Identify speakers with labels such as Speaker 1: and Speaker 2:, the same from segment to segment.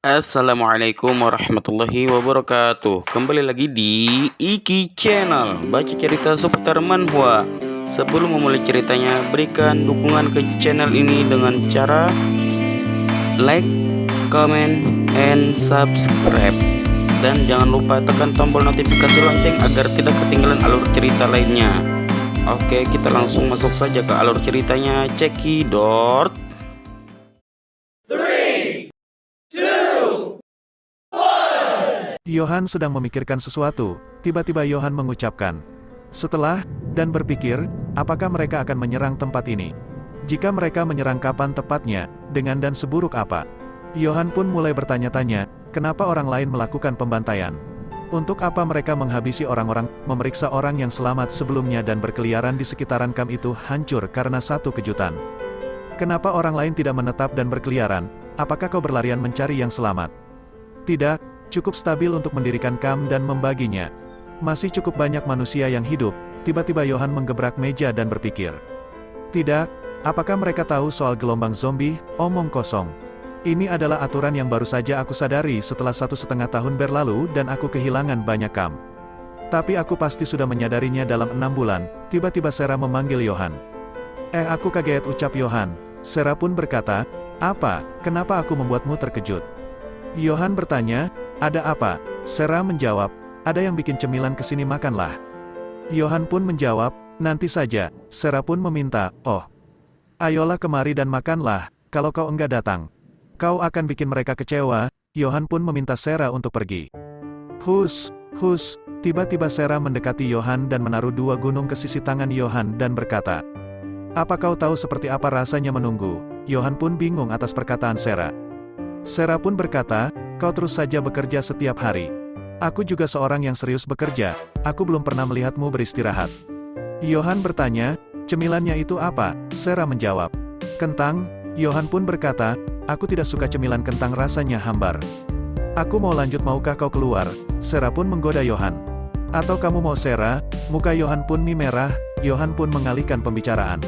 Speaker 1: Assalamualaikum warahmatullahi wabarakatuh. Kembali lagi di Iki Channel, baca cerita seputar manhwa. Sebelum memulai ceritanya, berikan dukungan ke channel ini dengan cara like, comment, and subscribe. Dan jangan lupa tekan tombol notifikasi lonceng agar tidak ketinggalan alur cerita lainnya. Oke, kita langsung masuk saja ke alur ceritanya. Cekidot.
Speaker 2: Johan sedang memikirkan sesuatu, tiba-tiba Johan mengucapkan, "Setelah," dan berpikir, apakah mereka akan menyerang tempat ini? Jika mereka menyerang, kapan tepatnya, dengan dan seburuk apa? Johan pun mulai bertanya-tanya, kenapa orang lain melakukan pembantaian? Untuk apa mereka menghabisi orang-orang, memeriksa orang yang selamat sebelumnya dan berkeliaran di sekitaran kamp itu hancur karena satu kejutan? Kenapa orang lain tidak menetap dan berkeliaran? Apakah kau berlarian mencari yang selamat? Tidak. Cukup stabil untuk mendirikan kamp dan membaginya. Masih cukup banyak manusia yang hidup. Tiba-tiba Johan menggebrak meja dan berpikir. Tidak, apakah mereka tahu soal gelombang zombie? Omong kosong. Ini adalah aturan yang baru saja aku sadari setelah 1,5 tahun berlalu dan aku kehilangan banyak kamp. Tapi aku pasti sudah menyadarinya dalam 6 bulan. Tiba-tiba Sarah memanggil Johan. Aku kaget, ucap Johan. Sarah pun berkata, apa? Kenapa aku membuatmu terkejut? Johan bertanya, ada apa? Sarah menjawab, ada yang bikin cemilan kesini, makanlah. Johan pun menjawab, nanti saja. Sarah pun meminta, oh, ayolah kemari dan makanlah, kalau kau enggak datang, kau akan bikin mereka kecewa. Johan pun meminta Sarah untuk pergi. Hus, tiba-tiba Sarah mendekati Johan dan menaruh 2 gunung ke sisi tangan Johan dan berkata, apa kau tahu seperti apa rasanya menunggu? Johan pun bingung atas perkataan Sarah. Sarah pun berkata, kau terus saja bekerja setiap hari. Aku juga seorang yang serius bekerja, aku belum pernah melihatmu beristirahat. Johan bertanya, cemilannya itu apa? Sarah menjawab, kentang. Johan pun berkata, aku tidak suka cemilan kentang, rasanya hambar. Aku mau lanjut, maukah kau keluar? Sarah pun menggoda Johan. Atau kamu mau? Sarah, muka Johan pun merah. Johan pun mengalihkan pembicaraan.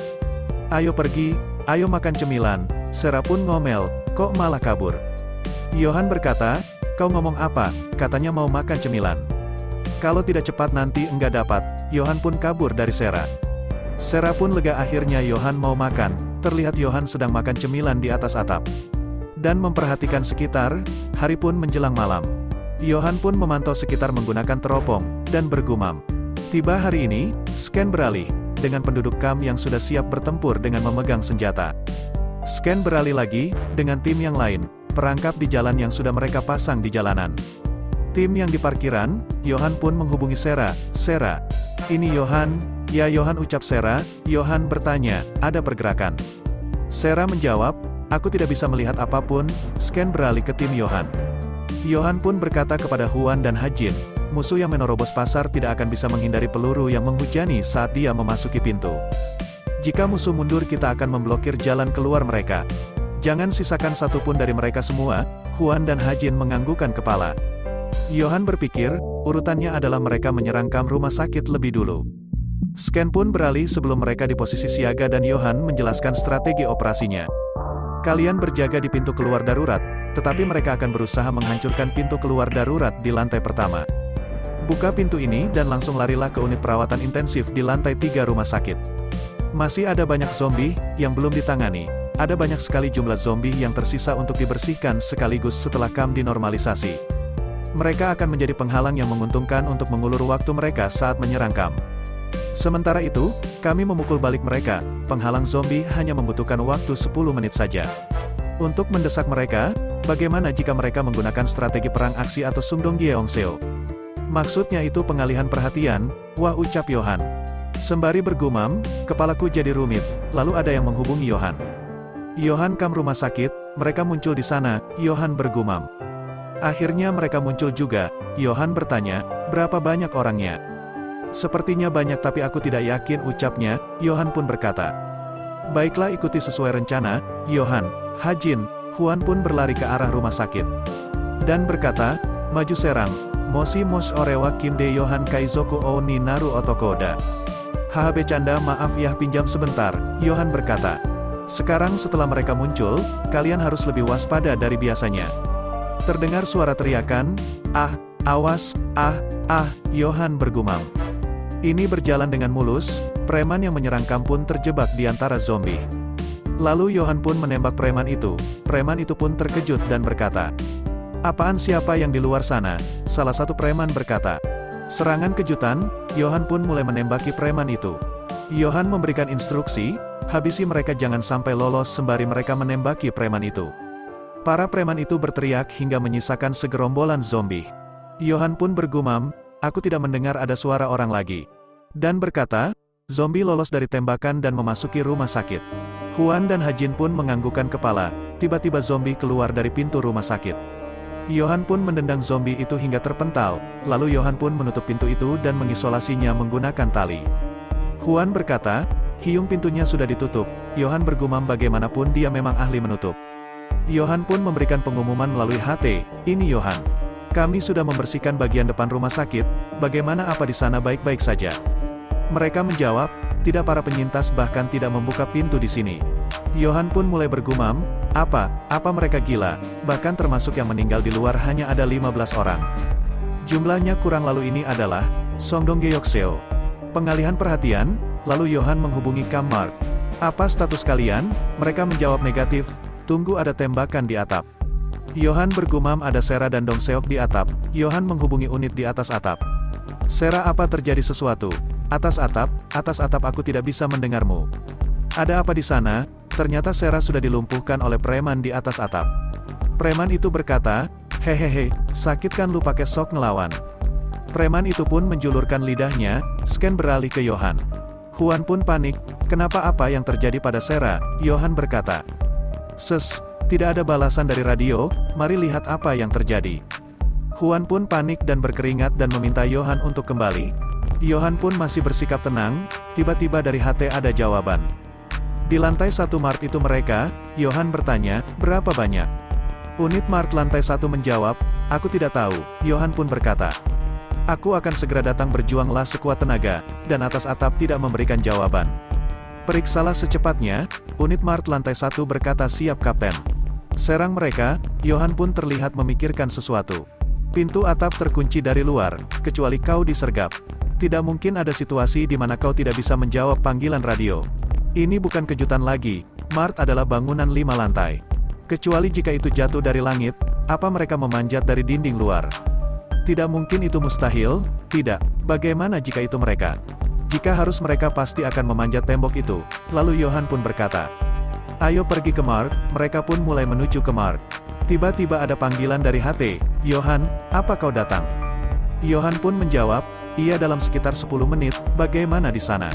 Speaker 2: Ayo pergi, ayo makan cemilan. Sarah pun ngomel, kok malah kabur? Johan berkata, kau ngomong apa? Katanya mau makan cemilan. Kalau tidak cepat nanti enggak dapat. Johan pun kabur dari Sarah. Sarah pun lega, akhirnya Johan mau makan. Terlihat Johan sedang makan cemilan di atas atap. Dan memperhatikan sekitar. Hari pun menjelang malam. Johan pun memantau sekitar menggunakan teropong, dan bergumam. Tiba hari ini, Scan beralih, dengan penduduk kamp yang sudah siap bertempur dengan memegang senjata. Scan beralih lagi, dengan tim yang lain, perangkap di jalan yang sudah mereka pasang di jalanan. Tim yang di parkiran, Johan pun menghubungi Sarah. Sarah, ini Johan. Ya Johan, ucap Sarah. Johan bertanya, ada pergerakan? Sarah menjawab, aku tidak bisa melihat apapun. Scan beralih ke tim Johan. Johan pun berkata kepada Huan dan Hajin, musuh yang menerobos pasar tidak akan bisa menghindari peluru yang menghujani saat dia memasuki pintu. Jika musuh mundur, kita akan memblokir jalan keluar mereka. Jangan sisakan satupun dari mereka semua. Huan dan Hajin menganggukkan kepala. Johan berpikir, urutannya adalah mereka menyerang kamp rumah sakit lebih dulu. Scan pun beralih sebelum mereka di posisi siaga dan Johan menjelaskan strategi operasinya. Kalian berjaga di pintu keluar darurat, tetapi mereka akan berusaha menghancurkan pintu keluar darurat di lantai pertama. Buka pintu ini dan langsung larilah ke unit perawatan intensif di lantai 3 rumah sakit. Masih ada banyak zombie yang belum ditangani. Ada banyak sekali jumlah zombie yang tersisa untuk dibersihkan sekaligus setelah kamp dinormalisasi. Mereka akan menjadi penghalang yang menguntungkan untuk mengulur waktu mereka saat menyerang kamp. Sementara itu, kami memukul balik mereka. Penghalang zombie hanya membutuhkan waktu 10 menit saja. Untuk mendesak mereka, bagaimana jika mereka menggunakan strategi perang aksi atau Sungdong Gyeongseo? Maksudnya itu pengalihan perhatian, wah, ucap Johan. Sembari bergumam, kepalaku jadi rumit. Lalu ada yang menghubungi Johan. Johan, kamp rumah sakit, mereka muncul di sana. Johan bergumam. Akhirnya mereka muncul juga. Johan bertanya, berapa banyak orangnya? Sepertinya banyak, tapi aku tidak yakin, ucapnya. Johan pun berkata, baiklah, ikuti sesuai rencana. Johan, Hajin, Huan pun berlari ke arah rumah sakit. Dan berkata, maju serang. Moshi Mosh Orewa Kimde Johan Kaizoku O ni Naru Otokoda. Haha, bercanda, maaf ya, pinjam sebentar. Johan berkata. Sekarang setelah mereka muncul, kalian harus lebih waspada dari biasanya. Terdengar suara teriakan, "Ah, awas, ah, ah," Johan bergumam. Ini berjalan dengan mulus, preman yang menyerangkan pun terjebak di antara zombie. Lalu Johan pun menembak preman itu pun terkejut dan berkata, "Apaan siapa yang di luar sana?" Salah satu preman berkata. Serangan kejutan, Johan pun mulai menembaki preman itu. Johan memberikan instruksi, habisi mereka jangan sampai lolos sembari mereka menembaki preman itu. Para preman itu berteriak hingga menyisakan segerombolan zombie. Johan pun bergumam, "Aku tidak mendengar ada suara orang lagi." Dan berkata, zombie lolos dari tembakan dan memasuki rumah sakit. Huan dan Hajin pun menganggukkan kepala, tiba-tiba zombie keluar dari pintu rumah sakit. Johan pun mendendang zombie itu hingga terpental, lalu Johan pun menutup pintu itu dan mengisolasinya menggunakan tali. Huan berkata, "Hiung pintunya sudah ditutup." Johan bergumam bagaimanapun dia memang ahli menutup. Johan pun memberikan pengumuman melalui HT, "Ini Johan. Kami sudah membersihkan bagian depan rumah sakit, bagaimana apa di sana baik-baik saja?" Mereka menjawab, "Tidak, para penyintas bahkan tidak membuka pintu di sini." Johan pun mulai bergumam, Apa mereka gila, bahkan termasuk yang meninggal di luar hanya ada 15 orang. Jumlahnya kurang lalu ini adalah, Songdong Geokseo. Pengalihan perhatian, lalu Johan menghubungi Kam Mark. "Apa status kalian?" Mereka menjawab negatif, "Tunggu ada tembakan di atap." Johan bergumam ada Sera dan Dong Seok di atap, Johan menghubungi unit di atas atap. "Sera, apa terjadi sesuatu?" Atas atap aku tidak bisa mendengarmu." "Ada apa di sana?" Ternyata Sera sudah dilumpuhkan oleh preman di atas atap. Preman itu berkata, "Hehehe, sakit kan lu pakai sok ngelawan." Preman itu pun menjulurkan lidahnya, scan beralih ke Johan. Huan pun panik, "Kenapa, apa yang terjadi pada Sera?" Johan berkata, Tidak ada balasan dari radio, mari lihat apa yang terjadi." Huan pun panik dan berkeringat dan meminta Johan untuk kembali. Johan pun masih bersikap tenang, tiba-tiba dari HT ada jawaban. Di lantai 1 Mart itu mereka, Johan bertanya, "Berapa banyak?" Unit Mart lantai 1 menjawab, "Aku tidak tahu." Johan pun berkata, "Aku akan segera datang, berjuanglah sekuat tenaga," dan atas atap tidak memberikan jawaban. "Periksalah secepatnya." Unit Mart lantai 1 berkata, "Siap Kapten." Serang mereka, Johan pun terlihat memikirkan sesuatu. "Pintu atap terkunci dari luar, kecuali kau disergap. Tidak mungkin ada situasi di mana kau tidak bisa menjawab panggilan radio. Ini bukan kejutan lagi, Mart adalah bangunan 5 lantai. Kecuali jika itu jatuh dari langit, apa mereka memanjat dari dinding luar? Tidak mungkin, itu mustahil." "Tidak, bagaimana jika itu mereka? Jika harus, mereka pasti akan memanjat tembok itu." Lalu Johan pun berkata, "Ayo pergi ke Mart." Mereka pun mulai menuju ke Mart. Tiba-tiba ada panggilan dari HT, "Johan, apa kau datang?" Johan pun menjawab, "Iya, dalam sekitar 10 menit, bagaimana di sana?"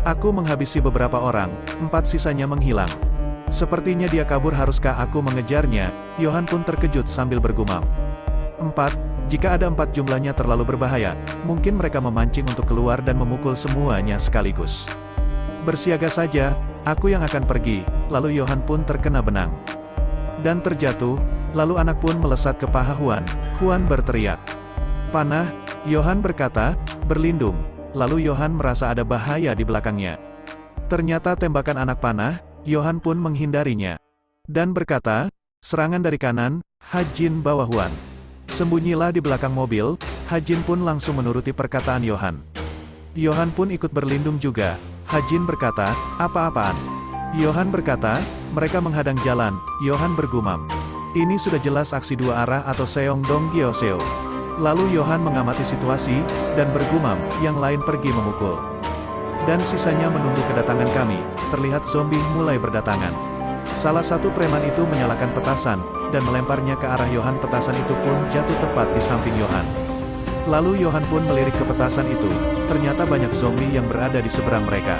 Speaker 2: "Aku menghabisi beberapa orang, 4 sisanya menghilang. Sepertinya dia kabur, haruskah aku mengejarnya?" Johan pun terkejut sambil bergumam. 4, jika ada 4 jumlahnya terlalu berbahaya, mungkin mereka memancing untuk keluar dan memukul semuanya sekaligus. "Bersiaga saja, aku yang akan pergi." Lalu Johan pun terkena benang. Dan terjatuh, lalu anak pun melesat ke paha Huan. Huan berteriak, "Panah!" Johan berkata, "Berlindung." Lalu Johan merasa ada bahaya di belakangnya. Ternyata tembakan anak panah, Johan pun menghindarinya. Dan berkata, "Serangan dari kanan." Hajin bawa Huan. "Sembunyilah di belakang mobil." Hajin pun langsung menuruti perkataan Johan. Johan pun ikut berlindung juga. Hajin berkata, "Apa-apaan?" Johan berkata, "Mereka menghadang jalan." Johan bergumam, "Ini sudah jelas aksi 2 arah atau Seong Dong Gyeoseo." Lalu Johan mengamati situasi, dan bergumam, "Yang lain pergi memukul. Dan sisanya menunggu kedatangan kami." Terlihat zombie mulai berdatangan. Salah satu preman itu menyalakan petasan, dan melemparnya ke arah Johan. Petasan itu pun jatuh tepat di samping Johan. Lalu Johan pun melirik ke petasan itu, ternyata banyak zombie yang berada di seberang mereka.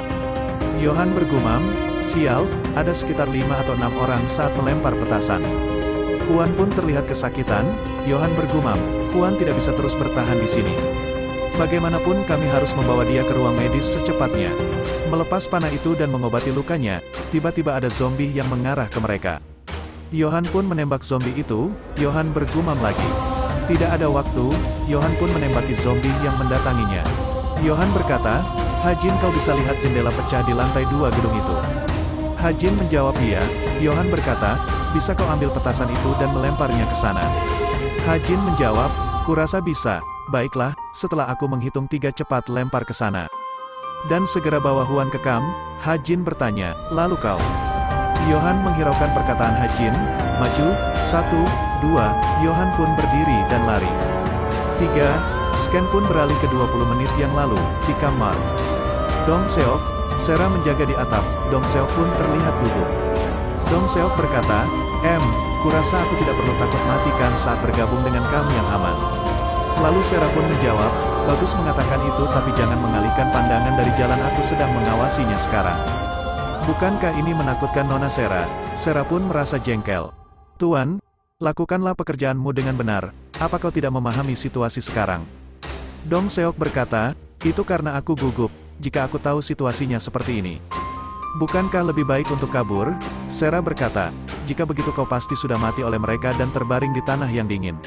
Speaker 2: Johan bergumam, "Sial, ada sekitar 5 atau 6 orang saat melempar petasan." Huan pun terlihat kesakitan. Johan bergumam, "Huan tidak bisa terus bertahan di sini. Bagaimanapun kami harus membawa dia ke ruang medis secepatnya." Melepas panah itu dan mengobati lukanya, tiba-tiba ada zombie yang mengarah ke mereka. Johan pun menembak zombie itu. Johan bergumam lagi. Tidak ada waktu, Johan pun menembaki zombie yang mendatanginya. Johan berkata, "Hajin, kau bisa lihat jendela pecah di lantai 2 gedung itu?" Hajin menjawab iya. Johan berkata, bisa kau ambil petasan itu dan melemparnya ke sana? Hajin menjawab, kurasa bisa. Baiklah, setelah aku menghitung 3 cepat lempar ke sana. Dan segera bawa Huan ke kamp. Hajin bertanya, lalu kau? Yohan menghiraukan perkataan Hajin, maju, 1, 2, Yohan pun berdiri dan lari. 3, scan pun beralih ke 20 menit yang lalu, di kamar. Dong Seok, Sera menjaga di atap, Dong Seok pun terlihat gugup. Dong Seok berkata, kurasa aku tidak perlu takut mati kan saat bergabung dengan kamu yang aman. Lalu Sera pun menjawab, bagus mengatakan itu tapi jangan mengalihkan pandangan dari jalan aku sedang mengawasinya sekarang. Bukankah ini menakutkan Nona Sera? Sera pun merasa jengkel. Tuan, lakukanlah pekerjaanmu dengan benar, apa kau tidak memahami situasi sekarang? Dong Seok berkata, itu karena aku gugup, jika aku tahu situasinya seperti ini. Bukankah lebih baik untuk kabur? Sera berkata, jika begitu kau pasti sudah mati oleh mereka dan terbaring di tanah yang dingin.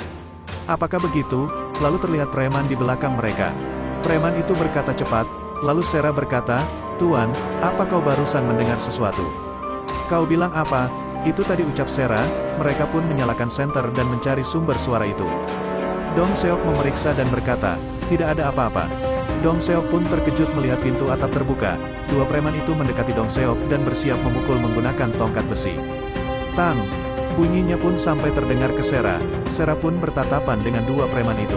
Speaker 2: Apakah begitu? Lalu terlihat preman di belakang mereka. Preman itu berkata cepat, lalu Sera berkata, Tuan, apa kau barusan mendengar sesuatu? Kau bilang apa? Itu tadi ucap Sera. Mereka pun menyalakan senter dan mencari sumber suara itu. Dong Seok memeriksa dan berkata, tidak ada apa-apa. Dong Seok pun terkejut melihat pintu atap terbuka. 2 preman itu mendekati Dong Seok dan bersiap memukul menggunakan tongkat besi. Tang! Bunyinya pun sampai terdengar ke Sera. Sera pun bertatapan dengan 2 preman itu.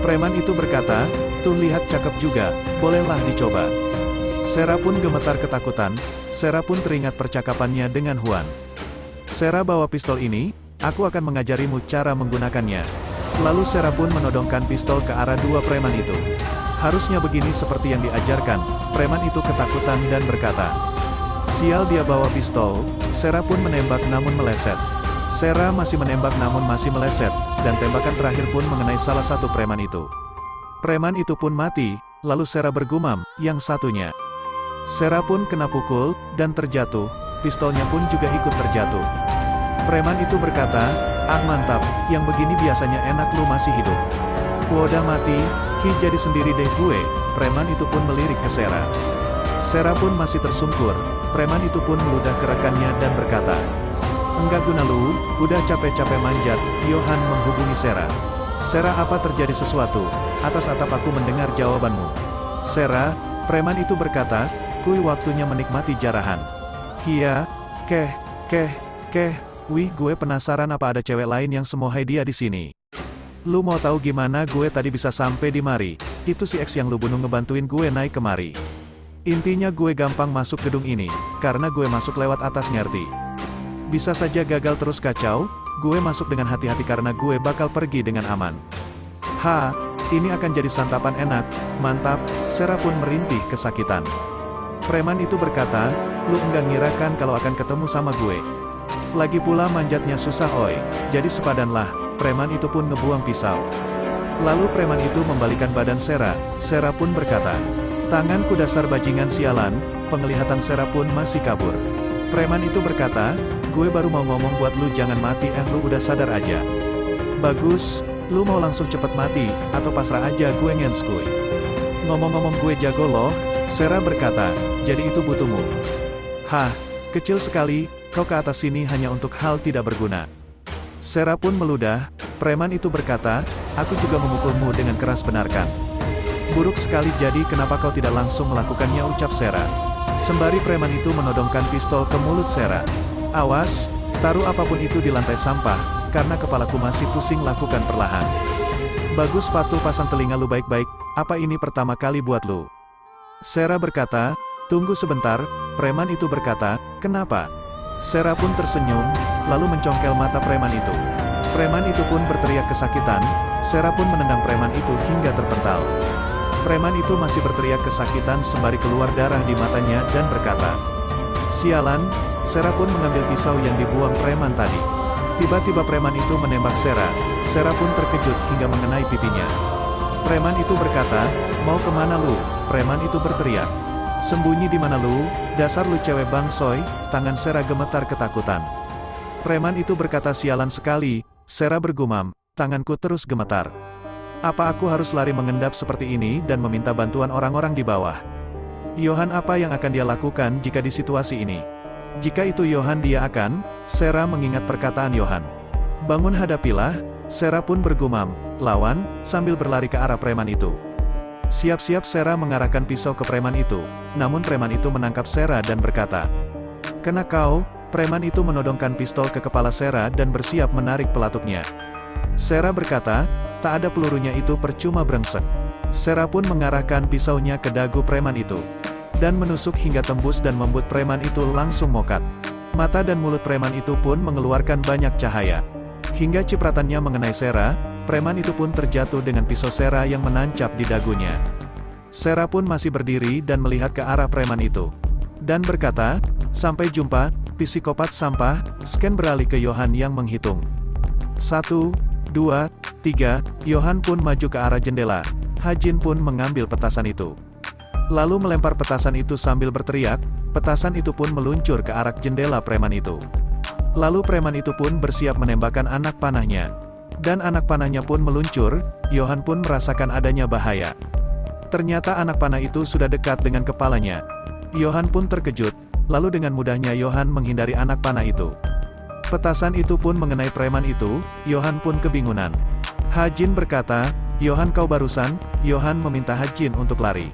Speaker 2: Preman itu berkata, tuh lihat cakep juga, bolehlah dicoba. Sera pun gemetar ketakutan. Sera pun teringat percakapannya dengan Huan. Sera bawa pistol ini, aku akan mengajarimu cara menggunakannya. Lalu Sera pun menodongkan pistol ke arah 2 preman itu. Harusnya begini seperti yang diajarkan. Preman itu ketakutan dan berkata, sial dia bawa pistol. Sera pun menembak namun meleset. Sera masih menembak namun masih meleset, dan tembakan terakhir pun mengenai salah satu preman itu. Preman itu pun mati, lalu Sera bergumam, yang satunya. Sera pun kena pukul, dan terjatuh, pistolnya pun juga ikut terjatuh. Preman itu berkata, ah mantap, yang begini biasanya enak lu masih hidup. Woda mati, jadi sendiri deh gue. Preman itu pun melirik ke Sera. Sera pun masih tersungkur. Preman itu pun meludah ke rekannya dan berkata, enggak guna lu, udah capek-capek manjat. Yohan menghubungi Sera. Sera, apa terjadi sesuatu? Atas atap aku mendengar jawabanmu. Sera, preman itu berkata, kui waktunya menikmati jarahan. Hia, wih gue penasaran apa ada cewek lain yang semohai dia di sini. Lu mau tahu gimana gue tadi bisa sampai di mari? Itu si X yang lu bunuh ngebantuin gue naik kemari. Intinya gue gampang masuk gedung ini, karena gue masuk lewat atas ngerti. Bisa saja gagal terus kacau, gue masuk dengan hati-hati karena gue bakal pergi dengan aman. Ini akan jadi santapan enak, mantap. Sera pun merintih kesakitan. Preman itu berkata, lu enggak ngira kan kalau akan ketemu sama gue. Lagi pula manjatnya susah oi, jadi sepadanlah. Preman itu pun ngebuang pisau. Lalu preman itu membalikan badan Sera. Sera pun berkata, tanganku dasar bajingan sialan. Penglihatan Sera pun masih kabur. Preman itu berkata, gue baru mau ngomong buat lu jangan mati, lu udah sadar aja. Bagus, lu mau langsung cepet mati, atau pasrah aja gue ngenskuy. Ngomong-ngomong gue jago loh. Sera berkata, jadi itu butuhmu. Kecil sekali, kau ke atas sini hanya untuk hal tidak berguna. Sera pun meludah. Preman itu berkata, aku juga memukulmu dengan keras, benarkan? Buruk sekali, jadi kenapa kau tidak langsung melakukannya, ucap Sera. Sembari preman itu menodongkan pistol ke mulut Sera. Awas, taruh apapun itu di lantai sampah, karena kepalaku masih pusing, lakukan perlahan. Bagus, sepatu pasang telinga lu baik-baik, apa ini pertama kali buat lu? Sera berkata, tunggu sebentar. Preman itu berkata, kenapa? Sera pun tersenyum, lalu mencongkel mata preman itu. Preman itu pun berteriak kesakitan. Sera pun menendang preman itu hingga terpental. Preman itu masih berteriak kesakitan sembari keluar darah di matanya dan berkata, sialan. Sera pun mengambil pisau yang dibuang preman tadi. Tiba-tiba preman itu menembak Sera. Sera pun terkejut hingga mengenai pipinya. Preman itu berkata, mau kemana lu? Preman itu berteriak, sembunyi di mana lu? Dasar lu cewek bangsoy. Tangan Sera gemetar ketakutan. Preman itu berkata, sialan sekali. Sera bergumam, tanganku terus gemetar. Apa aku harus lari mengendap seperti ini dan meminta bantuan orang-orang di bawah? Yohan, apa yang akan dia lakukan jika di situasi ini? Jika itu Yohan dia akan, Sera mengingat perkataan Yohan. Bangun hadapilah, Sera pun bergumam, lawan, sambil berlari ke arah preman itu. Siap-siap Sera mengarahkan pisau ke preman itu, namun preman itu menangkap Sera dan berkata, "Kena kau." Preman itu menodongkan pistol ke kepala Sera dan bersiap menarik pelatupnya. Sera berkata, "Tak ada pelurunya itu percuma brengsek." Sera pun mengarahkan pisaunya ke dagu preman itu, dan menusuk hingga tembus dan membuat preman itu langsung mokat. Mata dan mulut preman itu pun mengeluarkan banyak cahaya. Hingga cipratannya mengenai Sera, preman itu pun terjatuh dengan pisau Sera yang menancap di dagunya. Sera pun masih berdiri dan melihat ke arah preman itu, dan berkata, "Sampai jumpa, psikopat sampah." Scan beralih ke Yohan yang menghitung. 1, 2, 3, Yohan pun maju ke arah jendela. Hajin pun mengambil petasan itu, lalu melempar petasan itu sambil berteriak. Petasan itu pun meluncur ke arah jendela preman itu. Lalu preman itu pun bersiap menembakkan anak panahnya. Dan anak panahnya pun meluncur. Yohan pun merasakan adanya bahaya. Ternyata anak panah itu sudah dekat dengan kepalanya. Yohan pun terkejut, lalu dengan mudahnya Yohan menghindari anak panah itu. Petasan itu pun mengenai preman itu. Yohan pun kebingungan. Hajin berkata, "Yohan kau barusan." Yohan meminta Hajin untuk lari.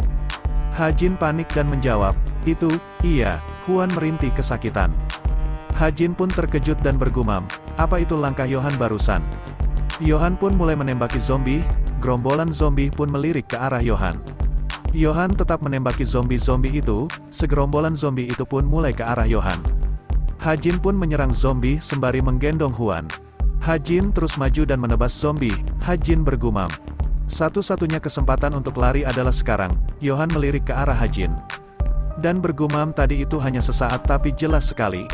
Speaker 2: Hajin panik dan menjawab, "Itu, iya." Huan merintih kesakitan. Hajin pun terkejut dan bergumam, "Apa itu langkah Yohan barusan?" Yohan pun mulai menembaki zombie. Gerombolan zombie pun melirik ke arah Yohan. Yohan tetap menembaki zombie-zombie itu. Segerombolan zombie itu pun mulai ke arah Yohan. Hajin pun menyerang zombie sembari menggendong Huan. Hajin terus maju dan menebas zombie. Hajin bergumam, "Satu-satunya kesempatan untuk lari adalah sekarang." Yohan melirik ke arah Hajin, dan bergumam, "Tadi itu hanya sesaat tapi jelas sekali.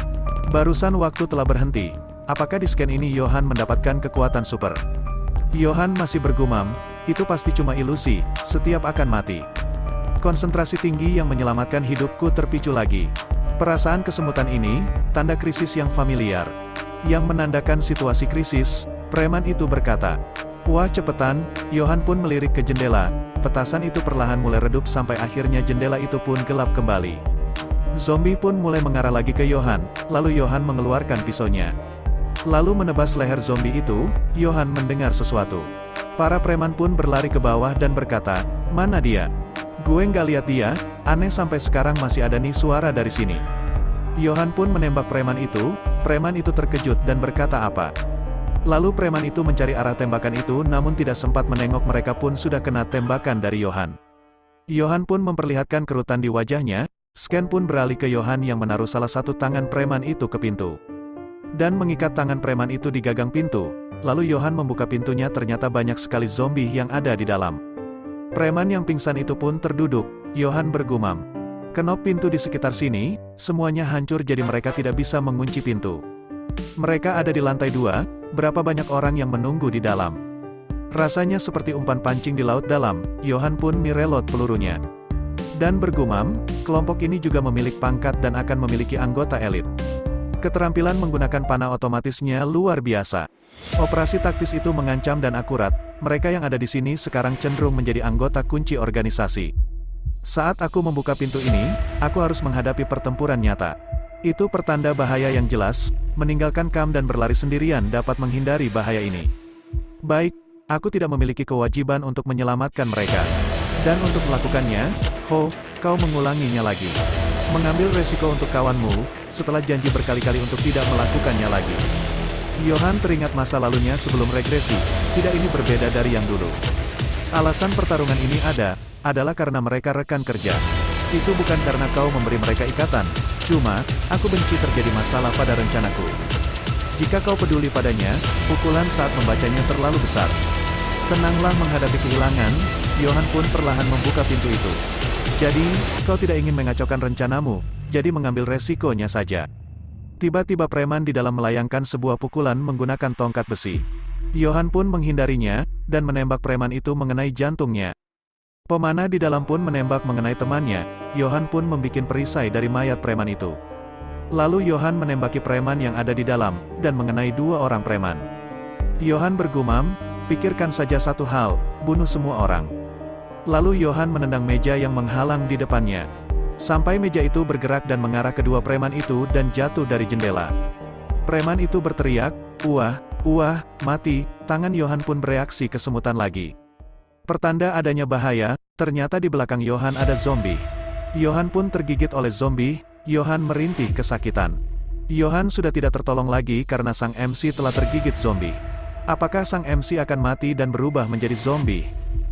Speaker 2: Barusan waktu telah berhenti. Apakah di scan ini Yohan mendapatkan kekuatan super?" Yohan masih bergumam, "Itu pasti cuma ilusi, setiap akan mati. Konsentrasi tinggi yang menyelamatkan hidupku terpicu lagi." Perasaan kesemutan ini, tanda krisis yang familiar, yang menandakan situasi krisis. Preman itu berkata, "Wah cepetan." Yohan pun melirik ke jendela. Petasan itu perlahan mulai redup sampai akhirnya jendela itu pun gelap kembali. Zombie pun mulai mengarah lagi ke Yohan, lalu Yohan mengeluarkan pisaunya, lalu menebas leher zombie itu. Yohan mendengar sesuatu. Para preman pun berlari ke bawah dan berkata, "Mana dia? Gue nggak lihat dia, aneh sampai sekarang masih ada nih suara dari sini." Yohan pun menembak preman itu terkejut dan berkata apa. Lalu preman itu mencari arah tembakan itu namun tidak sempat menengok, mereka pun sudah kena tembakan dari Yohan. Yohan pun memperlihatkan kerutan di wajahnya. Scan pun beralih ke Yohan yang menaruh salah satu tangan preman itu ke pintu, dan mengikat tangan preman itu di gagang pintu. Lalu Yohan membuka pintunya, ternyata banyak sekali zombie yang ada di dalam. Preman yang pingsan itu pun terduduk. Yohan bergumam, "Kenop pintu di sekitar sini, semuanya hancur jadi mereka tidak bisa mengunci pintu. Mereka ada di lantai 2, berapa banyak orang yang menunggu di dalam." Rasanya seperti umpan pancing di laut dalam. Yohan pun mirelot pelurunya, dan bergumam, "Kelompok ini juga memiliki pangkat dan akan memiliki anggota elit. Keterampilan menggunakan panah otomatisnya luar biasa. Operasi taktis itu mengancam dan akurat. Mereka yang ada di sini sekarang cenderung menjadi anggota kunci organisasi. Saat aku membuka pintu ini, aku harus menghadapi pertempuran nyata. Itu pertanda bahaya yang jelas. Meninggalkan kamp dan berlari sendirian dapat menghindari bahaya ini. Baik, aku tidak memiliki kewajiban untuk menyelamatkan mereka. Dan untuk melakukannya, kau mengulanginya lagi. Mengambil resiko untuk kawanmu, setelah janji berkali-kali untuk tidak melakukannya lagi." Yohan teringat masa lalunya sebelum regresi. Tidak, ini berbeda dari yang dulu. Alasan pertarungan ini adalah karena mereka rekan kerja. Itu bukan karena kau memberi mereka ikatan. Cuma, aku benci terjadi masalah pada rencanaku. Jika kau peduli padanya, pukulan saat membacanya terlalu besar. Tenanglah menghadapi kehilangan. Yohan pun perlahan membuka pintu itu. Jadi, kau tidak ingin mengacaukan rencanamu, jadi mengambil resikonya saja. Tiba-tiba preman di dalam melayangkan sebuah pukulan menggunakan tongkat besi. Yohan pun menghindarinya, dan menembak preman itu mengenai jantungnya. Pemanah di dalam pun menembak mengenai temannya. Yohan pun membuat perisai dari mayat preman itu. Lalu Yohan menembaki preman yang ada di dalam, dan mengenai 2 orang preman. Yohan bergumam, "Pikirkan saja satu hal, bunuh semua orang." Lalu Yohan menendang meja yang menghalang di depannya. Sampai meja itu bergerak dan mengarah kedua preman itu dan jatuh dari jendela. Preman itu berteriak, "Wah, mati." Tangan Johan pun bereaksi kesemutan lagi. Pertanda adanya bahaya, ternyata di belakang Johan ada zombie. Johan pun tergigit oleh zombie, Johan merintih kesakitan. Johan sudah tidak tertolong lagi karena sang MC telah tergigit zombie. Apakah sang MC akan mati dan berubah menjadi zombie?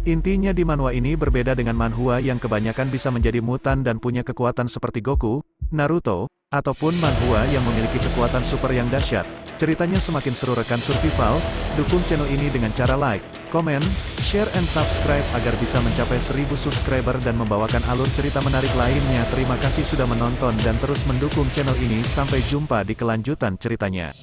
Speaker 2: Intinya di manhwa ini berbeda dengan manhwa yang kebanyakan bisa menjadi mutan dan punya kekuatan seperti Goku, Naruto, ataupun manhwa yang memiliki kekuatan super yang dahsyat. Ceritanya semakin seru rekan survival, dukung channel ini dengan cara like, komen, share and subscribe agar bisa mencapai 1000 subscriber dan membawakan alur cerita menarik lainnya. Terima kasih sudah menonton dan terus mendukung channel ini. Sampai jumpa di kelanjutan ceritanya.